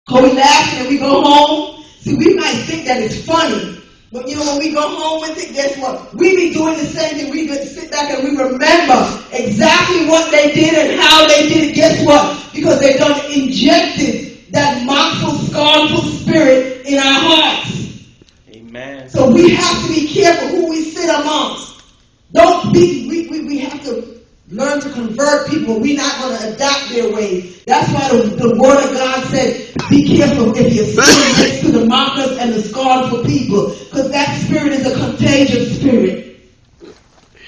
Because we laughing and we go home. See, we might think that it's funny. But when we go home with it, guess what? We be doing the same thing. We get to sit back and we remember exactly what they did and how they did it. Guess what? Because they done injected that mockful, scornful spirit in our hearts. Amen. So we have to be careful who we sit amongst. We have to learn to convert people. We're not going to adapt their ways. That's why the word of God said, be careful if you're sitting next to the mockers and the scornful people, because that spirit is a contagious spirit.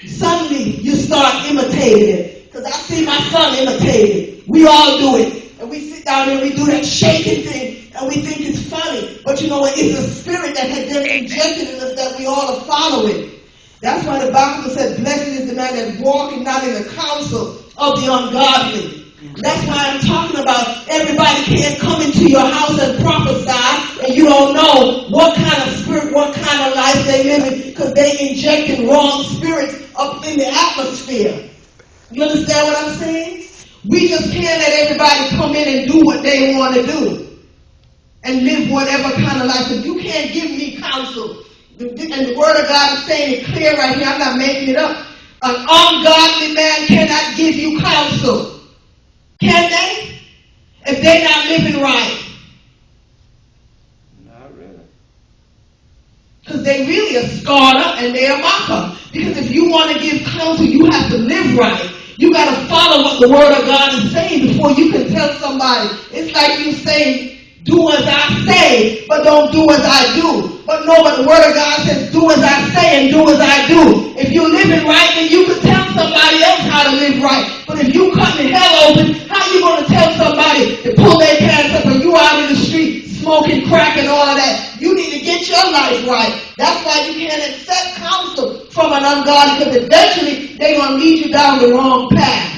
Suddenly, you start imitating it. Because I see my son imitate it. We all do it. And we sit down and we do that shaking thing, and we think it's funny. But you know what? It's a spirit that has been injected in us that we all are following. That's why the Bible said, blessed is the man that walking not in the counsel of the ungodly. That's why I'm talking about everybody can't come into your house and prophesy, and you don't know what kind of spirit, what kind of life they live in, because they injecting wrong spirits up in the atmosphere. You understand what I'm saying? We just can't let everybody come in and do what they want to do and live whatever kind of life. But you can't give me counsel. And the word of God is saying it clear right here. I'm not making it up. An ungodly man cannot give you counsel. Can they? If they're not living right. Not really. Because they really are scorner and they're a mocker. Because if you want to give counsel, you have to live right. You got to follow what the word of God is saying before you can tell somebody. It's like you saying, do as I say, but don't do as I do. But no, but the word of God says, do as I say and do as I do. If you're living right, then you can tell somebody else how to live right. But if you cut the hell open, how you going to tell somebody to pull their pants up and you out in the street smoking crack and all of that? You need to get your life right. That's why you can't accept counsel from an ungodly, because eventually they're going to lead you down the wrong path.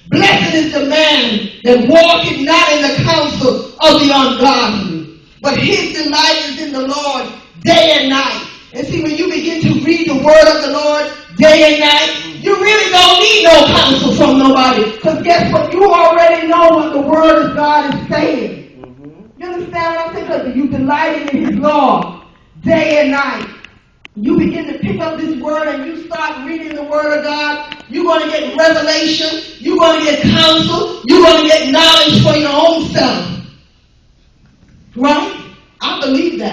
Blessed is the man that walketh not in the counsel of the ungodly, but his delight is in the Lord day and night. And see, when you begin to read the word of the Lord day and night, you really don't need no counsel from nobody. Because guess what? You already know what the word of God is saying. You understand what I'm saying? Because you delight in his law day and night. You begin to pick up this word and you start reading the word of God, you're going to get revelation, you're going to get counsel, you're going to get knowledge for your own self. Right?